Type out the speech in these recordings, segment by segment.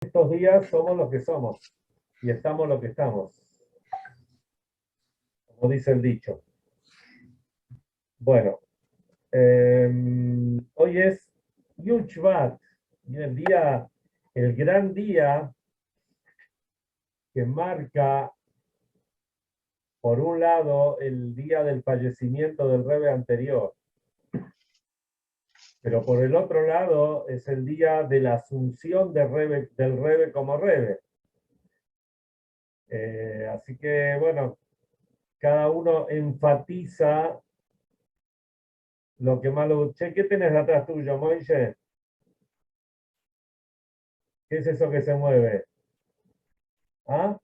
Estos días somos lo que somos y estamos lo que estamos, como dice el dicho. Bueno, hoy es Yud Shvat, el gran día que marca, por un lado, el día del fallecimiento del Rebbe anterior, pero por el otro lado es el día de la asunción del Rebbe como Rebbe. Así que, bueno, cada uno enfatiza lo que más lo... Che, ¿qué tenés atrás tuyo, Moisés? ¿Qué es eso que se mueve? ¿Ah?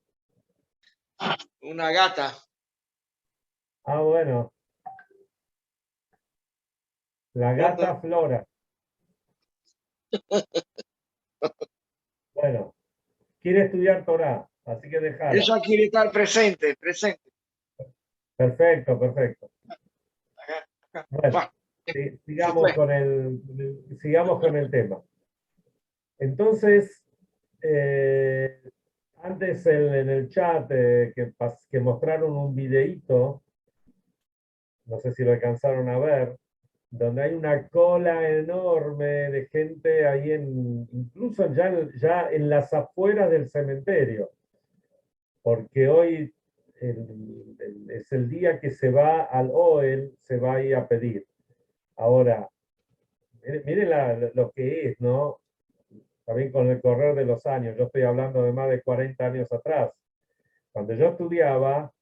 Una gata. Ah, bueno. La gata Flora. Bueno, quiere estudiar Torah, así que déjala. Ella quiere estar presente, presente. Perfecto, perfecto. Acá, acá. Bueno, Va, se fue. sigamos con el tema. Entonces, eh, antes en el chat que mostraron un videíto, no sé si lo alcanzaron a ver, donde hay una cola enorme de gente ahí incluso ya en las afueras del cementerio, porque hoy es el día que se va al OEL, se va ahí a pedir. Ahora, miren lo que es, ¿no? También con el correr de los años, yo estoy hablando de más de 40 años atrás. Cuando yo estudiaba,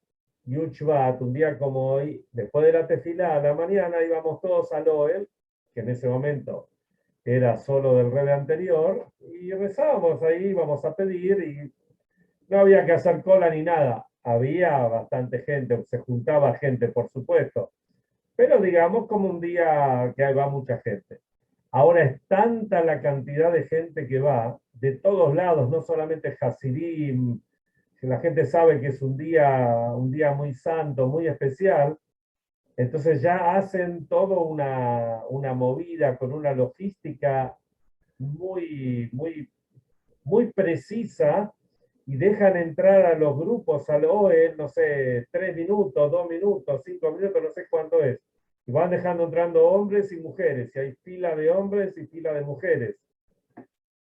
Yud Shvat, un día como hoy, después de la tefilá a la mañana íbamos todos al OEL, que en ese momento era solo del Rebbe anterior, y rezábamos ahí, íbamos a pedir, y no había que hacer cola ni nada. Había bastante gente, se juntaba gente, por supuesto, pero digamos como un día que va mucha gente. Ahora es tanta la cantidad de gente que va, de todos lados, no solamente Hasidim, que la gente sabe que es un día muy santo, muy especial, entonces ya hacen todo una movida con una logística muy precisa y dejan entrar a los grupos al OE, no sé, 3 minutos, 2 minutos, 5 minutos, no sé cuánto es. Y van dejando entrando hombres y mujeres, y hay fila de hombres y fila de mujeres.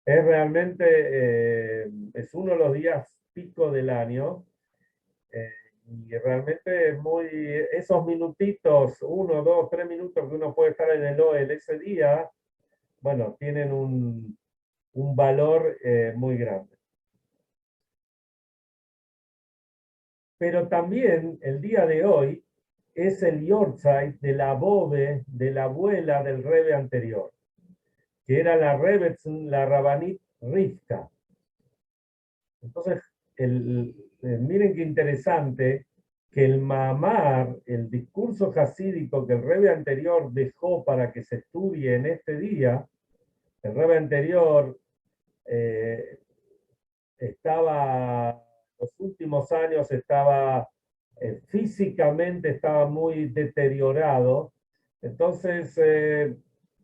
Es realmente, es uno de los días pico del año, eh, y realmente esos minutitos, 1, 2, 3 minutos que uno puede estar en el OEL ese día, bueno, tienen un valor muy grande. Pero también el día de hoy es el Yortzeit de la Bove, de la abuela del Rebbe anterior, que era la Rebetzin, la Rabanit Rivka. Entonces, miren qué interesante que el Mahamar, el discurso hasídico que el Rebbe anterior dejó para que se estudie en este día, el Rebbe anterior eh, los últimos años físicamente estaba muy deteriorado, entonces,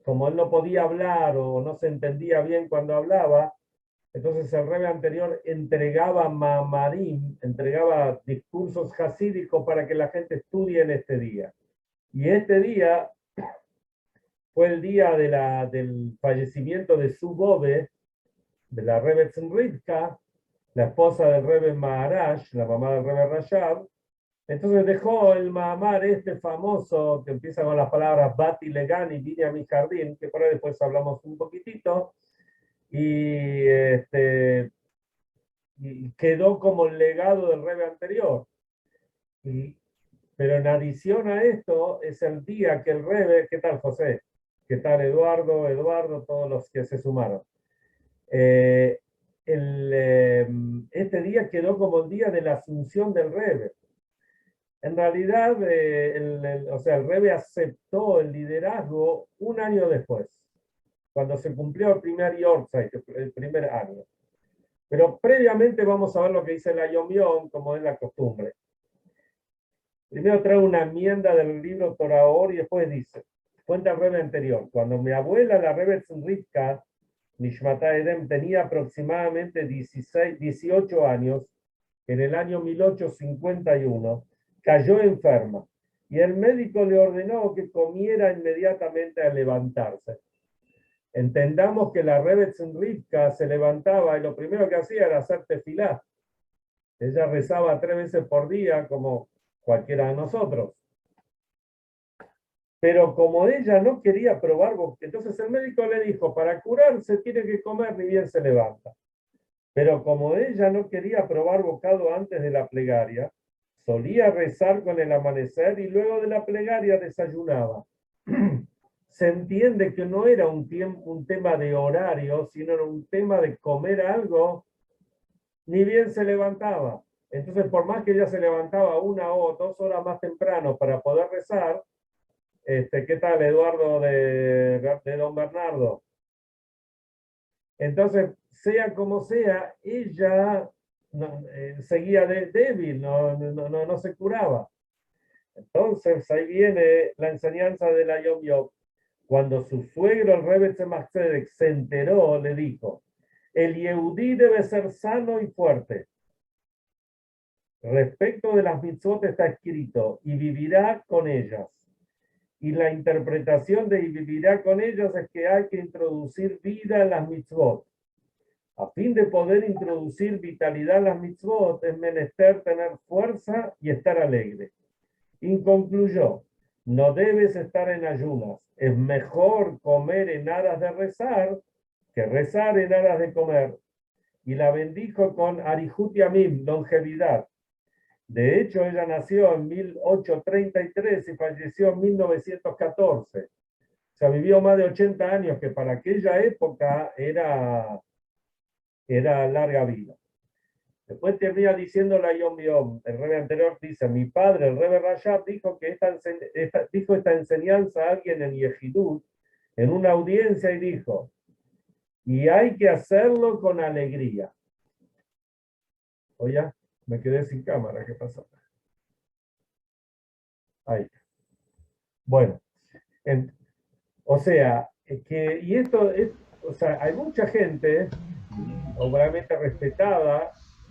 como él no podía hablar o no se entendía bien cuando hablaba, entonces el Rebbe anterior entregaba mamarim, entregaba discursos hasídicos para que la gente estudie en este día. Y este día fue el día del fallecimiento de su Bove, de la Rebbe Rivka, la esposa del Rebbe Maharaj, la mamá del Rebbe Rashab. Entonces dejó el Mahamar este famoso que empieza con las palabras Bati Legani, vine a mi jardín, que por ahí después hablamos un poquitito, y quedó como el legado del Rebbe anterior. Y, pero en adición a esto, es el día que el Rebbe, ¿qué tal José? ¿Qué tal Eduardo, todos los que se sumaron? Eh, este día quedó como el día de la asunción del Rebbe. En realidad, o sea, el Rebbe aceptó el liderazgo un año después, cuando se cumplió el primer Yortzeit, el primer año. Pero previamente vamos a ver lo que dice la Yom Yom, como es la costumbre. Primero trae una enmienda del libro Torah Or y después dice, cuenta el Rebbe anterior, cuando mi abuela, la Rebbe Rivka, Nishmata Edem, tenía aproximadamente 18 años, en el año 1851, cayó enferma y el médico le ordenó que comiera inmediatamente al levantarse. Entendamos que la Rebbetzin Rivka se levantaba y lo primero que hacía era hacer tefilá. Ella rezaba 3 veces por día como cualquiera de nosotros. Pero como ella no quería probar, entonces el médico le dijo, para curarse tiene que comer ni bien se levanta. Pero como ella no quería probar bocado antes de la plegaria, solía rezar con el amanecer y luego de la plegaria desayunaba. Se entiende que no era un tema de horario, sino era un tema de comer algo, ni bien se levantaba. Entonces, por más que ella se levantaba 1 o 2 horas más temprano para poder rezar, ¿qué tal, Eduardo de Don Bernardo? Entonces, sea como sea, ella seguía débil, no se curaba. Entonces, ahí viene la enseñanza de la Yom Yom. Cuando su suegro, el Rebbe Tzemach Tzedek, se enteró, le dijo, el Yehudí debe ser sano y fuerte. Respecto de las mitzvot está escrito, y vivirá con ellas. Y la interpretación de y vivirá con ellas es que hay que introducir vida en las mitzvot. A fin de poder introducir vitalidad en las mitzvot, es menester tener fuerza y estar alegre. Y concluyó, no debes estar en ayunas. Es mejor comer en aras de rezar que rezar en aras de comer. Y la bendijo con Arihut Yamim, longevidad. De hecho, ella nació en 1833 y falleció en 1914. O sea, vivió más de 80 años, que para aquella época era larga vida. Después termina diciendo la Yom Yom, el Rebbe anterior dice, mi padre, el Rebbe Rashab, dijo esta enseñanza a alguien en Yehidut, en una audiencia, y dijo, y hay que hacerlo con alegría. Oye, me quedé sin cámara, ¿qué pasó? Ahí. Bueno, o sea, y esto es, o sea, hay mucha gente, obviamente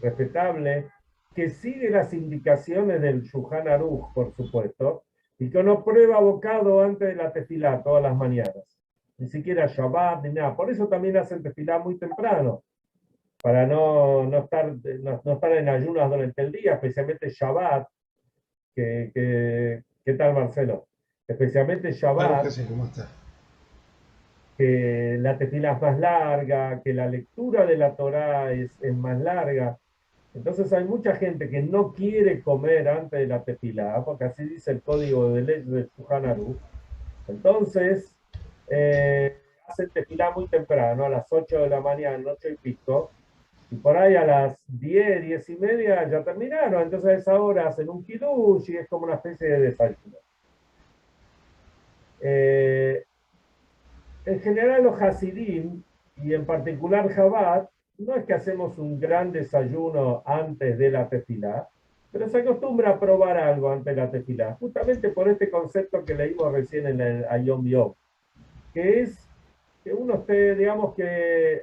respetable, que sigue las indicaciones del Shulchan Aruch, por supuesto, y que no prueba bocado antes de la tefilá todas las mañanas. Ni siquiera Shabbat, ni nada. Por eso también hacen tefilá muy temprano, para no estar en ayunas durante el día, especialmente Shabbat. ¿Qué tal, Marcelo? Especialmente Shabbat, ¿Cómo está? que la tefilá es más larga, que la lectura de la Torá es más larga. Entonces hay mucha gente que no quiere comer antes de la tefilá, porque así dice el código de ley del Shulchan Aruch. Entonces, hacen tefilá muy temprano, a las 8 de la mañana, 8 y pico, y por ahí a las 10, 10 y media ya terminaron. Entonces a esa hora hacen un kiddush y es como una especie de desayuno. En general los Hasidim, y en particular Chabad, no es que hacemos un gran desayuno antes de la tefilá, pero se acostumbra a probar algo antes de la tefilá, justamente por este concepto que leímos recién en el Ayom Yom, que es que uno esté, digamos que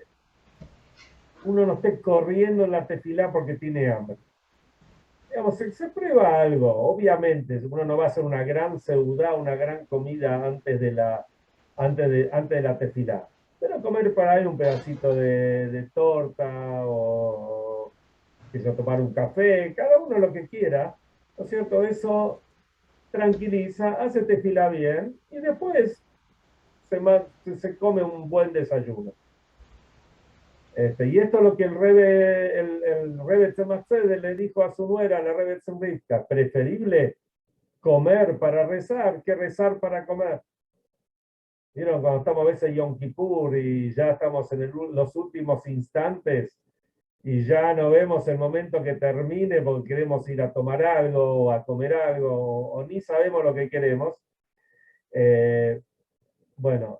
uno no esté corriendo en la tefilá porque tiene hambre. Digamos, se prueba algo, obviamente, uno no va a hacer una gran seudá, una gran comida antes de la tefilá. Pero comer para él un pedacito de torta o tomar un café, cada uno lo que quiera, ¿no es cierto? Eso tranquiliza, hace tefilá bien y después se come un buen desayuno. Y esto es lo que el Rebbe Tzemach Tzedek le dijo a su nuera, la Rebbe Tzemrivka, preferible comer para rezar que rezar para comer. ¿Vieron? Cuando estamos a veces en Yom Kippur y ya estamos en los últimos instantes y ya no vemos el momento que termine porque queremos ir a tomar algo o a comer algo o ni sabemos lo que queremos. Bueno,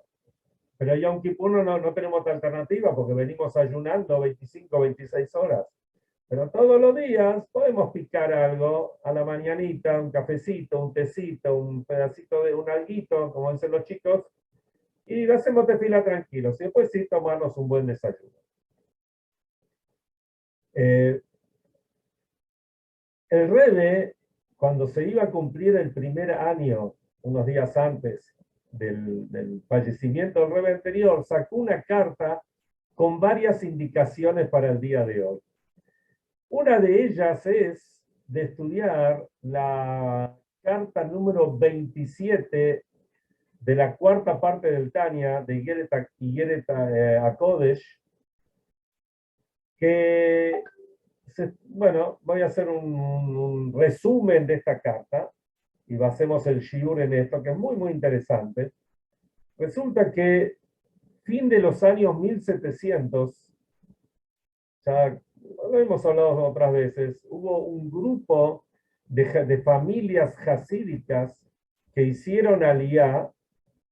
pero Yom Kippur no tenemos otra alternativa porque venimos ayunando 25, 26 horas. Pero todos los días podemos picar algo a la mañanita, un cafecito, un tecito, un pedacito de un alguito, como dicen los chicos, y hacemos tefila tranquilos, y después sí tomarnos un buen desayuno. El Rebbe, cuando se iba a cumplir el primer año, unos días antes del fallecimiento del Rebbe anterior, sacó una carta con varias indicaciones para el día de hoy. Una de ellas es de estudiar la carta número 27 de la cuarta parte del Tania de Igeret HaKodesh, que, bueno, voy a hacer un resumen de esta carta y hacemos el shiur en esto, que es muy, muy interesante. Resulta que fin de los años 1700, ya lo hemos hablado otras veces, hubo un grupo de familias hasídicas que hicieron aliyá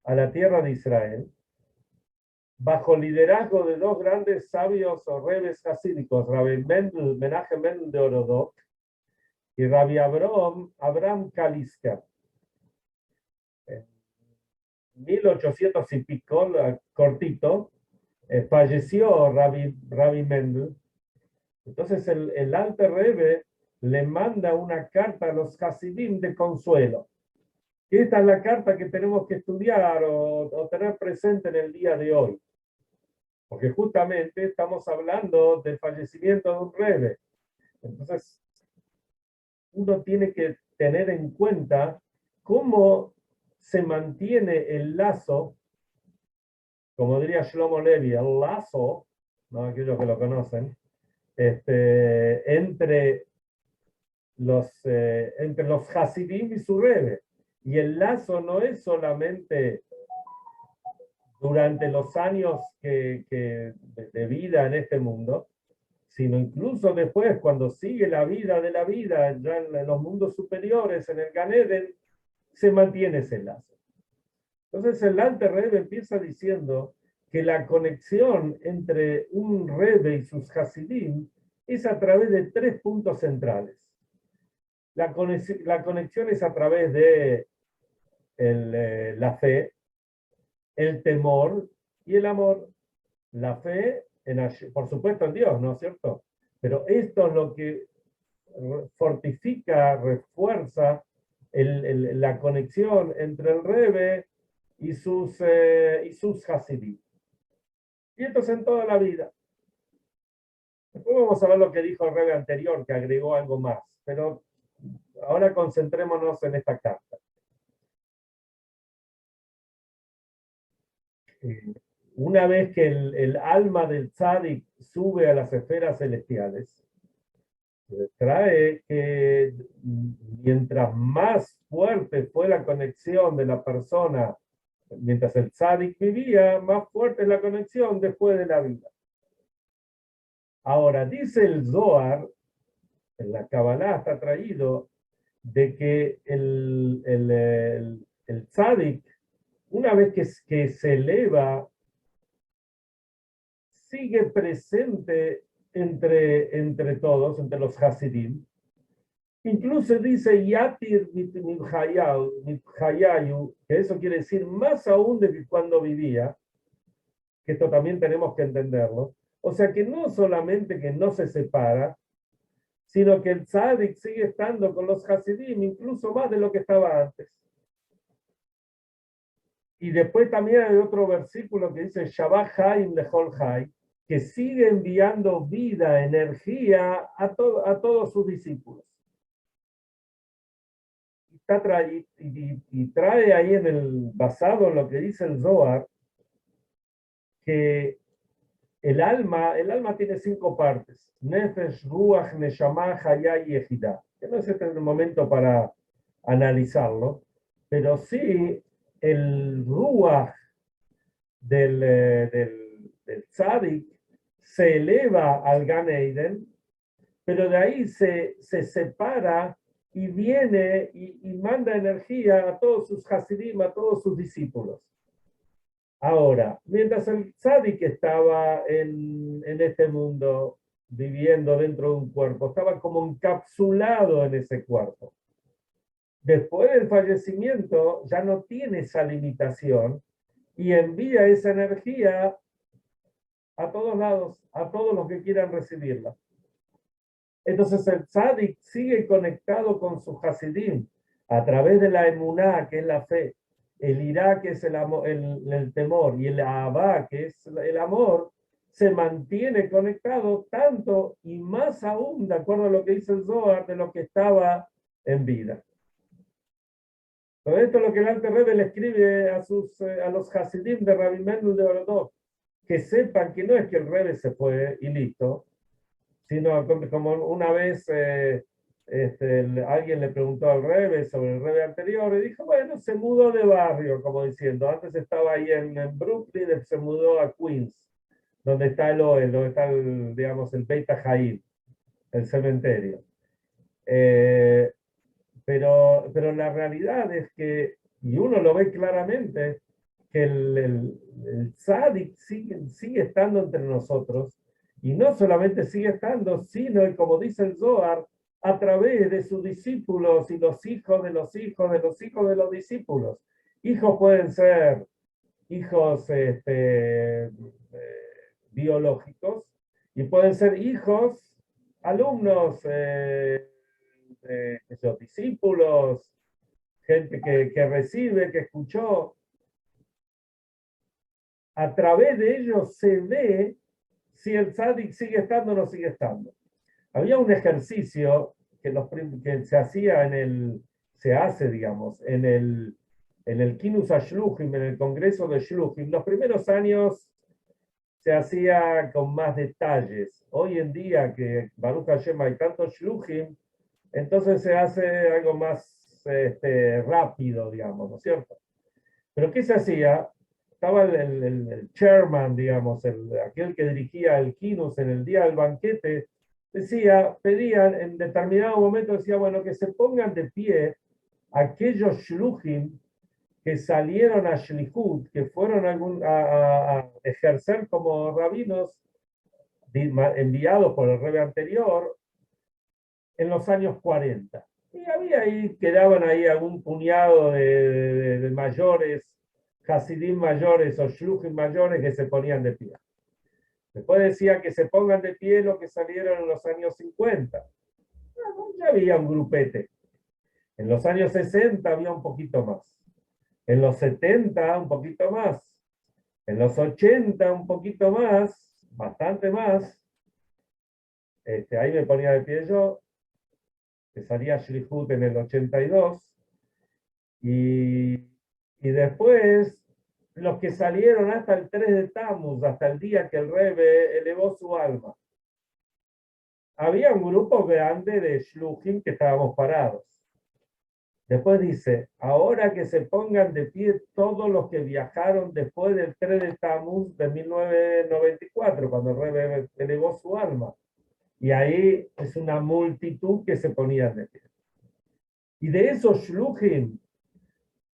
a la tierra de Israel, bajo liderazgo de dos grandes sabios o rebes hasídicos, Rabbi Menachem Mendel de Orodok y Rabbi Abraham Kaliska. En 1800 y pico, cortito, falleció Rabbi Mendel. Entonces el Alter Rebbe le manda una carta a los Hasidim de consuelo. Esta es la carta que tenemos que estudiar o tener presente en el día de hoy. Porque justamente estamos hablando del fallecimiento de un Rebbe. Entonces, uno tiene que tener en cuenta cómo se mantiene el lazo, como diría Shlomo Levi, el lazo, ¿no? Aquellos que lo conocen, entre los Hasidim y su Rebbe. Y el lazo no es solamente durante los años de vida en este mundo, sino incluso después, cuando sigue la vida de la vida, ya en los mundos superiores, en el Gan Eden, se mantiene ese lazo. Entonces el Alter Rebbe empieza diciendo que la conexión entre un Rebbe y sus Hasidim es a través de tres puntos centrales. La conexión es a través de la fe, el temor y el amor. La fe, por supuesto, en Dios, ¿no es cierto? Pero esto es lo que fortifica, refuerza la conexión entre el Rebbe y sus Hasidim. Y esto es en toda la vida. Después vamos a ver lo que dijo el Rebbe anterior, que agregó algo más. Pero ahora concentrémonos en esta carta. Una vez que el alma del tzadik sube a las esferas celestiales, trae que mientras más fuerte fue la conexión de la persona mientras el tzadik vivía, más fuerte es la conexión después de la vida. Ahora, dice el Zohar, en la Kabbalah está traído, de que el tzadik, una vez que se eleva, sigue presente entre todos, entre los Hasidim. Incluso dice Yatir Mithayayu, que eso quiere decir más aún de que cuando vivía, que esto también tenemos que entenderlo. O sea que no solamente que no se separa, sino que el tzadik sigue estando con los Hasidim, incluso más de lo que estaba antes. Y después también hay otro versículo que dice Shabbat Haim Lechol Hay, que sigue enviando vida, energía a todos sus discípulos. Y trae ahí basado en lo que dice el Zohar, que el alma tiene 5 partes: Nefesh, Ruach, Neshama, Hayá y Ejidá. Que no es el momento para analizarlo, pero sí el Ruach del Tzadik se eleva al Gan Eden, pero de ahí se separa y viene y manda energía a todos sus Hasidim, a todos sus discípulos. Ahora, mientras el Tzadik estaba en este mundo, viviendo dentro de un cuerpo, estaba como encapsulado en ese cuerpo. Después del fallecimiento ya no tiene esa limitación y envía esa energía a todos lados, a todos los que quieran recibirla. Entonces el tzadik sigue conectado con su hasidim a través de la emuná, que es la fe, el irá, que es el temor, y el ahabá, que es el amor, se mantiene conectado tanto y más aún, de acuerdo a lo que dice el Zohar, de lo que estaba en vida. Todo esto es lo que el Alter Rebbe le escribe a los hasidim de Rabbi Mendel de Orodot, que sepan que no es que el Rebbe se fue y listo, sino como una vez alguien le preguntó al Rebbe sobre el Rebbe anterior y dijo, bueno, se mudó de barrio, como diciendo, antes estaba ahí en Brooklyn, se mudó a Queens, donde está el Oel, donde está digamos, el Beit HaJaim, el cementerio. Pero la realidad es que, y uno lo ve claramente, que el tzadik sigue estando entre nosotros, y no solamente sigue estando, sino, y como dice el Zohar, a través de sus discípulos y los hijos de los hijos de los hijos de los discípulos. Hijos pueden ser hijos biológicos y pueden ser hijos, alumnos, discípulos, gente que recibe, que escuchó. A través de ellos se ve si el tzadik sigue estando o no sigue estando. Había un ejercicio que se hacía se hace, digamos, en el Kinus Ashluchim, en el Congreso de Shluchim. Los primeros años se hacía con más detalles. Hoy en día, que Baruch Hashem hay tantos Shluchim, entonces se hace algo más rápido, digamos, ¿no es cierto? Pero ¿qué se hacía? Estaba el chairman, digamos, aquel que dirigía el Kinus en el día del banquete, pedían, en determinado momento decía, bueno, que se pongan de pie aquellos shluchim que salieron a Shlichut, que fueron a ejercer como rabinos enviados por el Rebbe anterior en los años 40. Y quedaban ahí algún puñado de mayores, hasidim mayores o shluchim mayores que se ponían de pie. Después decía que se pongan de pie los que salieron en los años 50. Ya había un grupete. En los años 60 había un poquito más. En los 70 un poquito más. En los 80 un poquito más, bastante más. Ahí me ponía de pie yo, que salía Shlichut en el 82. Y después, los que salieron hasta el 3 de Tammuz, hasta el día que el Rebbe elevó su alma. Había un grupo grande de shluchim que estábamos parados. Después dice, ahora que se pongan de pie todos los que viajaron después del 3 de Tammuz de 1994, cuando el Rebbe elevó su alma. Y ahí es una multitud que se ponían de pie. Y de esos shluchim,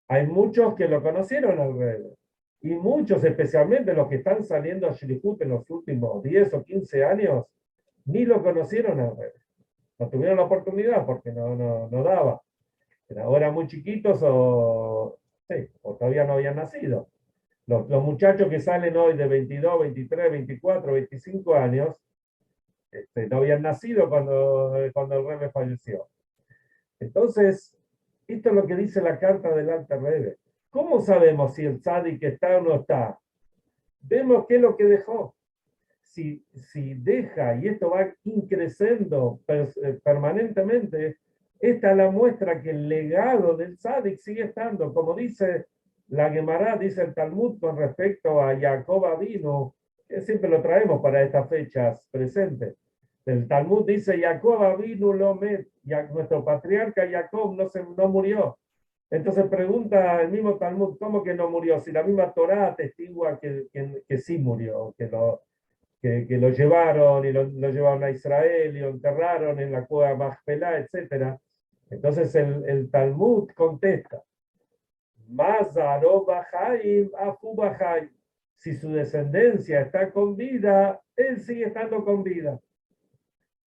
hay muchos que lo conocieron al Rebbe. Y muchos, especialmente los que están saliendo a Shlichut en los últimos 10 o 15 años, ni lo conocieron al Rebbe. No tuvieron la oportunidad porque no daba. O eran muy chiquitos o todavía no habían nacido. Los muchachos que salen hoy de 22, 23, 24, 25 años, no habían nacido cuando el Rebbe falleció. Entonces, esto es lo que dice la carta del Alter Rebbe. ¿Cómo sabemos si el tzadik está o no está? Vemos qué es lo que dejó. Si deja, y esto va increciendo permanentemente, esta es la muestra que el legado del tzadik sigue estando. Como dice la Gemara, dice el Talmud con respecto a Jacob Avinu, que siempre lo traemos para estas fechas presentes. El Talmud dice, Jacob Avinu lo met, nuestro patriarca Jacob no murió. Entonces pregunta el mismo Talmud, ¿cómo que no murió? Si la misma Torá atestigua que sí murió, que lo llevaron y lo llevaron a Israel y lo enterraron en la cueva Machpelah, etc. Entonces el Talmud contesta, si su descendencia está con vida, él sigue estando con vida.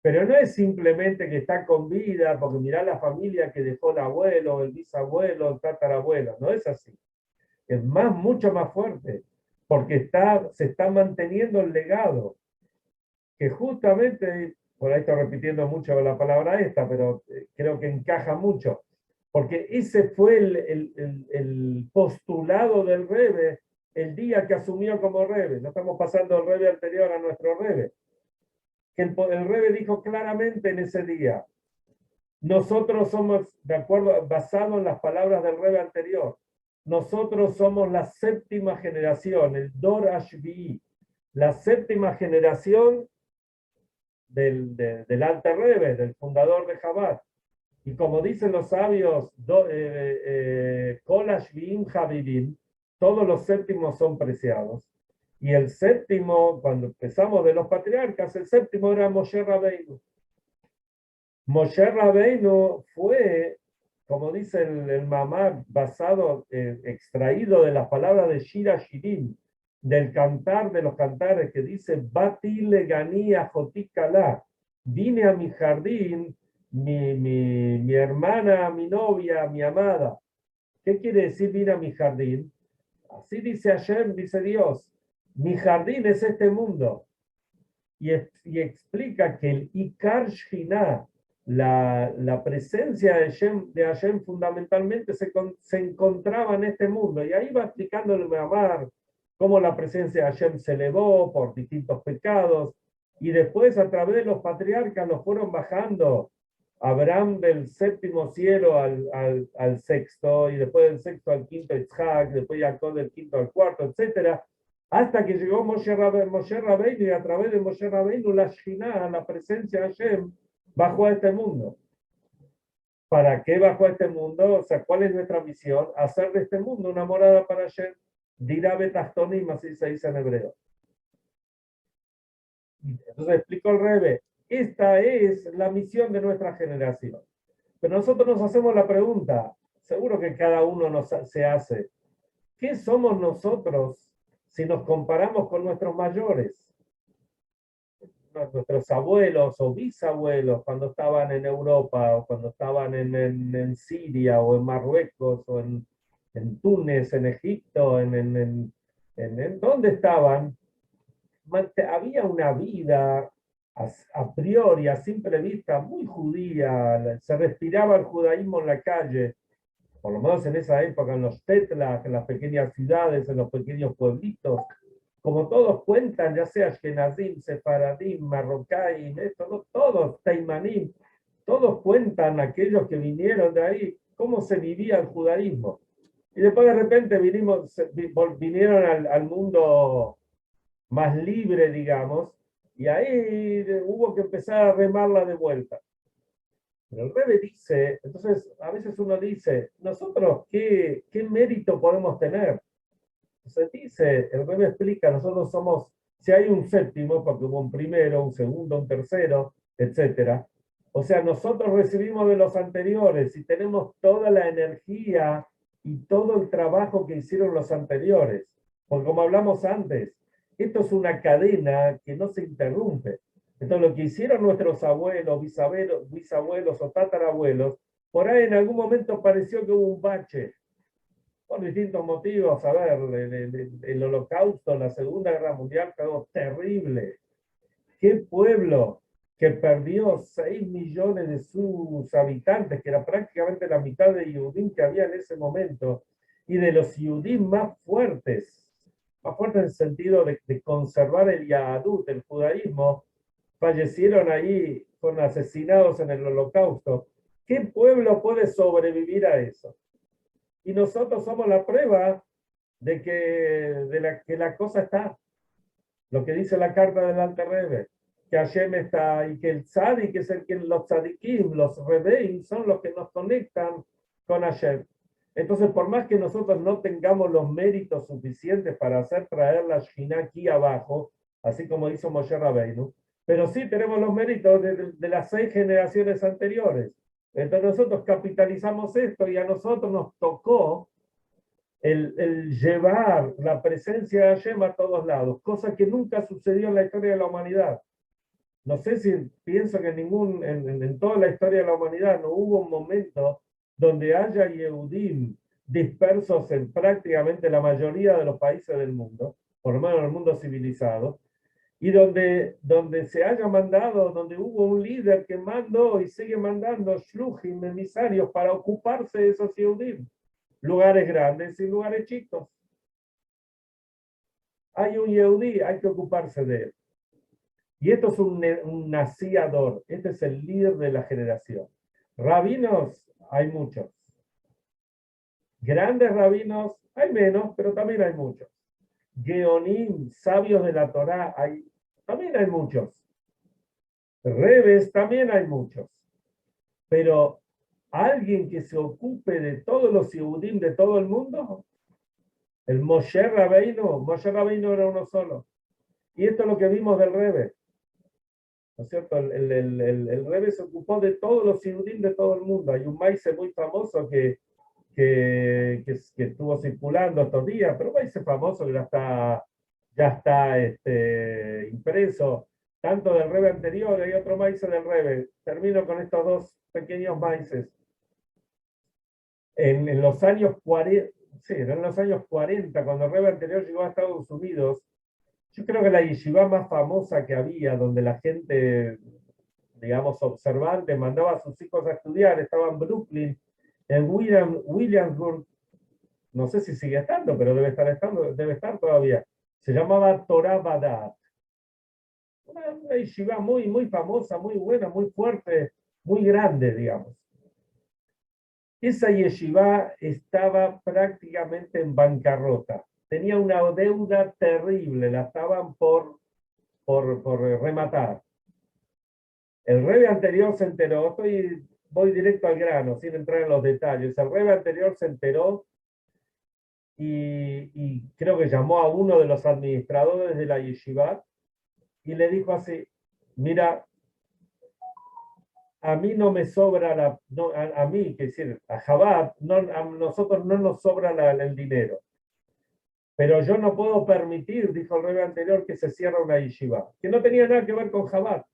Pero no es simplemente que está con vida, porque mirá la familia que dejó el abuelo, el bisabuelo, el tatarabuelo, no es así. es mucho más fuerte, porque se está manteniendo el legado, que justamente, por ahí estoy repitiendo mucho la palabra esta, pero creo que encaja mucho, porque ese fue el postulado del Rebbe el día que asumió como Rebbe. No estamos pasando el Rebbe anterior a nuestro Rebbe. Que el Rebbe dijo claramente en ese día, nosotros somos, de acuerdo, basado en las palabras del Rebbe anterior, nosotros somos la séptima generación, el Dor Ashvi'i, la séptima generación del Alter Rebbe, del fundador de Chabad. Y como dicen los sabios, Kol Ashvi'im Habibim, todos los séptimos son preciados. Y el séptimo, cuando empezamos de los patriarcas, el séptimo era Moshe Rabbeinu. Moshe Rabbeinu fue, como dice el Mamar, basado, extraído de las palabras de Shira Shirim, del cantar de los cantares que dice, Bati legani ajoti kalá, vine a mi jardín, mi hermana, mi novia, mi amada. ¿Qué quiere decir vine a mi jardín? Así dice Hashem, dice Dios, mi jardín es este mundo. Y explica que el Ikar Shina, la presencia de Hashem fundamentalmente se encontraba en este mundo. Y ahí va explicando el Mamar cómo la presencia de Hashem se elevó por distintos pecados. Y después a través de los patriarcas los fueron bajando. Abraham del séptimo cielo al sexto, y después del sexto al quinto Itzhak, después Jacob del quinto al cuarto, etcétera, hasta que llegó Moshe Rabbeinu, y a través de Moshe Rabbeinu la Shina, la presencia de Hashem, bajó a este mundo. ¿Para qué bajó a este mundo? O sea, ¿cuál es nuestra misión? Hacer de este mundo una morada para Hashem. Dirá Betachtonim, así se dice en hebreo. Entonces explico el Rebbe, esta es la misión de nuestra generación. Pero nosotros nos hacemos la pregunta, seguro que cada uno se hace, ¿qué somos nosotros si nos comparamos con nuestros mayores? Nuestros abuelos o bisabuelos cuando estaban en Europa o cuando estaban en Siria o en Marruecos o en Túnez, en Egipto, ¿dónde estaban? Había una vida a priori, a simple vista, muy judía, se respiraba el judaísmo en la calle, por lo menos en esa época, en los tetlas, en las pequeñas ciudades, en los pequeños pueblitos, como todos cuentan, ya sea Ashkenazim, Sefaradim, Marrocaim, esto, ¿no? Todos, Teimanim, todos cuentan, aquellos que vinieron de ahí, cómo se vivía el judaísmo. Y después de repente vinieron al mundo más libre, digamos, y ahí hubo que empezar a remarla de vuelta. Pero el Rebbe dice, entonces a veces uno dice, nosotros, ¿qué mérito podemos tener? Entonces dice, el Rebbe explica, nosotros somos, si hay un séptimo, porque hubo un primero, un segundo, un tercero, etc. O sea, nosotros recibimos de los anteriores y tenemos toda la energía y todo el trabajo que hicieron los anteriores. Porque como hablamos antes, esto es una cadena que no se interrumpe. Entonces, lo que hicieron nuestros abuelos, bisabuelos o tatarabuelos, por ahí en algún momento pareció que hubo un bache, por distintos motivos. A ver, el Holocausto, la Segunda Guerra Mundial, fue algo terrible. ¿Qué pueblo que perdió 6 millones de sus habitantes, que era prácticamente la mitad de Yehudim que había en ese momento, y de los Yehudim más fuertes en el sentido de conservar el Yahadut, el judaísmo, fallecieron ahí, fueron asesinados en el Holocausto? ¿Qué pueblo puede sobrevivir a eso? Y nosotros somos la prueba de que la cosa está. Lo que dice la carta del Alter Rebbe, que Hashem está y que el tzadik es el que los tzadikim, los rebeim, son los que nos conectan con Hashem. Entonces, por más que nosotros no tengamos los méritos suficientes para hacer traer la Shina aquí abajo, así como hizo Moshe Rabbeinu, pero sí tenemos los méritos de las 6 generaciones anteriores. Entonces nosotros capitalizamos esto y a nosotros nos tocó el llevar la presencia de Hashem a todos lados, cosa que nunca sucedió en la historia de la humanidad. No sé si pienso que en toda la historia de la humanidad no hubo un momento donde haya Yehudim dispersos en prácticamente la mayoría de los países del mundo, por lo menos en el mundo civilizado, y donde se haya mandado, donde hubo un líder que mandó y sigue mandando shluchim, emisarios, para ocuparse de esos Yehudim, lugares grandes y lugares chicos. Hay un Yehudí, hay que ocuparse de él. Y esto es un naciador, este es el líder de la generación. Rabinos, hay muchos. Grandes rabinos, hay menos, pero también hay muchos. Geonim, sabios de la Torá, también hay muchos. Rebes, también hay muchos. Pero alguien que se ocupe de todos los Yehudim de todo el mundo, el Moshe Rabbeinu era uno solo. Y esto es lo que vimos del Rebe. ¿No es cierto? El Rebe se ocupó de todos los Yehudim de todo el mundo. Hay un maíz muy famoso que estuvo circulando estos días, pero un maíz famoso que ya está impreso, tanto del Rebe anterior, hay otro maíz del Rebe. Termino con estos dos pequeños maíces. En los años 40, sí, en los años 40, cuando el Rebe anterior llegó a Estados Unidos, yo creo que la yeshiva más famosa que había, donde la gente, digamos, observante, mandaba a sus hijos a estudiar, estaba en Brooklyn, en Williamsburg, no sé si sigue estando, pero debe estar todavía. Se llamaba Torah Badat. Una yeshiva muy, muy famosa, muy buena, muy fuerte, muy grande, digamos. Esa yeshiva estaba prácticamente en bancarrota. Tenía una deuda terrible, la estaban por rematar. El Rebe anterior se enteró, voy directo al grano, sin entrar en los detalles. El Rebe anterior se enteró y creo que llamó a uno de los administradores de la yeshiva y le dijo así: mira, a mí no me sobra a mí, que decir, a Chabad, a nosotros no nos sobra el dinero. Pero yo no puedo permitir, dijo el Rebe anterior, que se cierre una yeshiva, que no tenía nada que ver con Chabad.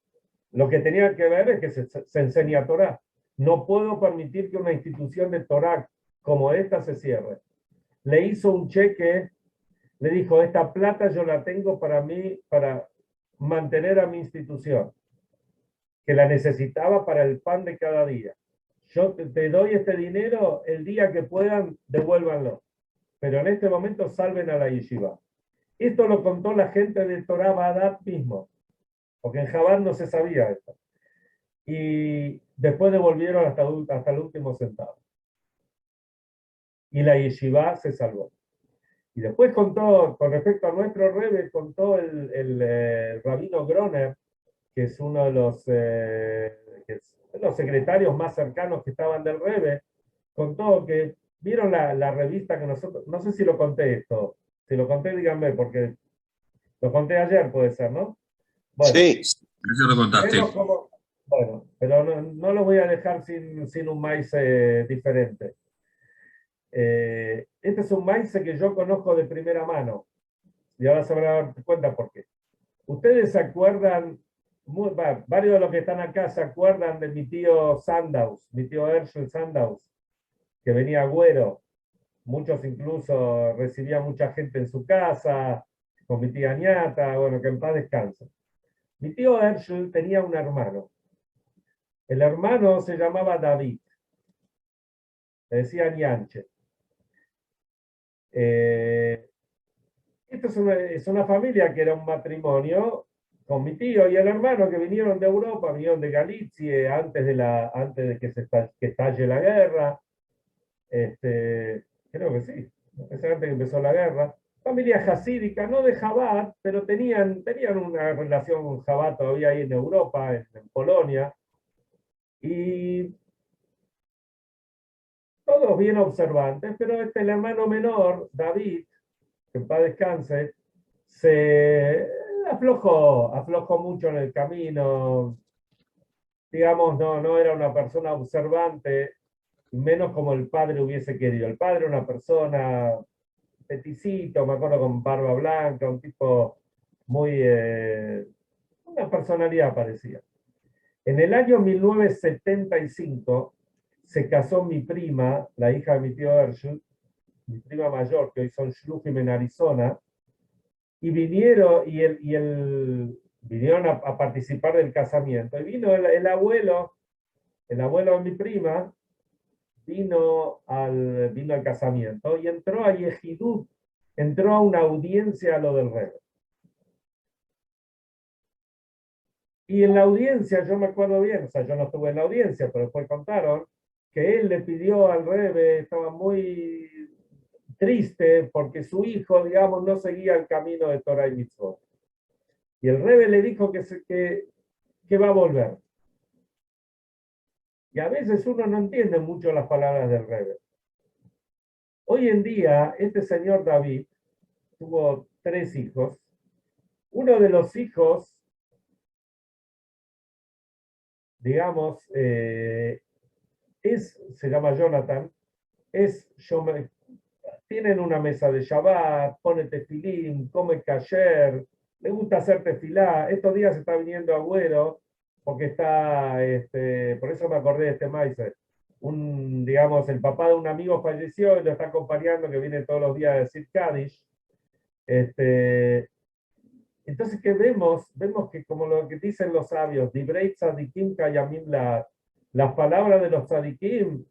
Lo que tenía que ver es que se enseña Torah. No puedo permitir que una institución de Torah como esta se cierre. Le hizo un cheque, le dijo: esta plata yo la tengo para mí, para mantener a mi institución, que la necesitaba para el pan de cada día. Yo te doy este dinero, el día que puedan, devuélvanlo. Pero en este momento salven a la yeshiva. Esto lo contó la gente de Torah Badat mismo, porque en Chabad no se sabía esto. Y después devolvieron hasta el último centavo. Y la yeshiva se salvó. Y después contó, con respecto a nuestro Rebe, contó el rabino Groner, que es uno de los secretarios más cercanos que estaban del Rebe, contó que vieron la revista que nosotros, no sé si lo conté esto, si lo conté díganme, porque lo conté ayer, puede ser, ¿no? Bueno, sí, eso lo contaste. Bueno, pero no lo voy a dejar sin un maíz diferente. Este es un maíz que yo conozco de primera mano, y ahora se van a dar cuenta por qué. Ustedes se acuerdan, varios de los que están acá se acuerdan de mi tío Sandaus, mi tío Herschel Sandaus, que venía Güero. Muchos incluso recibía mucha gente en su casa, con mi tía Ñata, bueno, que en paz descanse. Mi tío Herschel tenía un hermano. El hermano se llamaba David. Le decían Yanche. Esta es una familia que era un matrimonio con mi tío y el hermano, que vinieron de Europa, vinieron de Galicia antes de que estalle la guerra. Creo que sí, es antes que empezó la guerra. Familia jasídica, no de Chabad, pero tenían una relación con Chabad todavía ahí en Europa, en Polonia. Y todos bien observantes, pero el hermano menor, David, que en paz descanse, se aflojó mucho en el camino. Digamos, no era una persona observante, menos como el padre hubiese querido. El padre era una persona peticito, me acuerdo, con barba blanca, un tipo muy, una personalidad parecida. En el año 1975 se casó mi prima, la hija de mi tío Herschel, mi prima mayor, que hoy son Shluchim en Arizona, y vinieron, vinieron a participar del casamiento. Y vino el abuelo de mi prima, vino al casamiento y entró a Yehidut, entró a una audiencia a lo del rey. Y en la audiencia, yo me acuerdo bien, o sea, yo no estuve en la audiencia, pero después contaron que él le pidió al Rebbe, estaba muy triste porque su hijo, digamos, no seguía el camino de Torah y Mitzvot. Y el Rebbe le dijo que va a volver. Y a veces uno no entiende mucho las palabras del Rebbe. Hoy en día, este señor David tuvo 3 hijos. Uno de los hijos, digamos, se llama Jonathan, tienen una mesa de Shabbat, pone tefilín, come kasher, le gusta hacer tefilá. Estos días está viniendo Agüero, porque está, por eso me acordé de este Maiser. Digamos, el papá de un amigo falleció y lo está acompañando, que viene todos los días a decir Kaddish. Entonces, ¿qué vemos? Vemos que como lo que dicen los sabios, Dibrei tzadikim kayamim las palabras de los tzadikim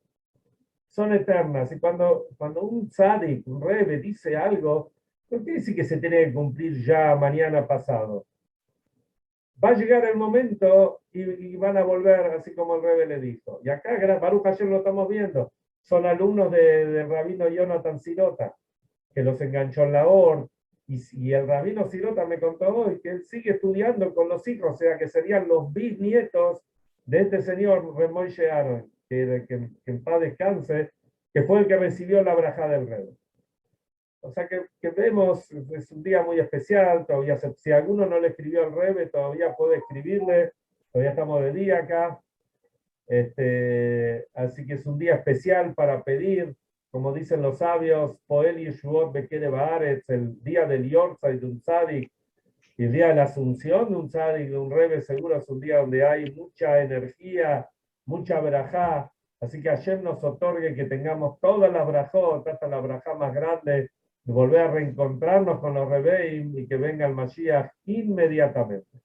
son eternas. Y cuando un tzadik, un rebe, dice algo, no quiere decir que se tiene que cumplir ya mañana pasado. Va a llegar el momento y van a volver, así como el rebe le dijo. Y acá, Baruch Hashem, lo estamos viendo. Son alumnos del rabino Jonathan Sirota, que los enganchó en la Or. Y el rabino Sirota me contó hoy que él sigue estudiando con los hijos, o sea que serían los bisnietos de este señor Remoishe Aaron, que en paz descanse, que fue el que recibió la braja del rey. O sea que vemos, es un día muy especial, todavía si alguno no le escribió al Rebbe, todavía puede escribirle, todavía estamos de día acá. Así que es un día especial para pedir, como dicen los sabios, Poel Yeshuot Bekere Baaretz, el día del Yortzai de un tzadik, y el día de la Asunción de un tzadik, de un Rebbe, seguro es un día donde hay mucha energía, mucha verajá. Así que Hashem nos otorgue que tengamos todas las brajot, hasta la brajá más grande, de volver a reencontrarnos con los Rebbeim y que venga el Mashiach inmediatamente.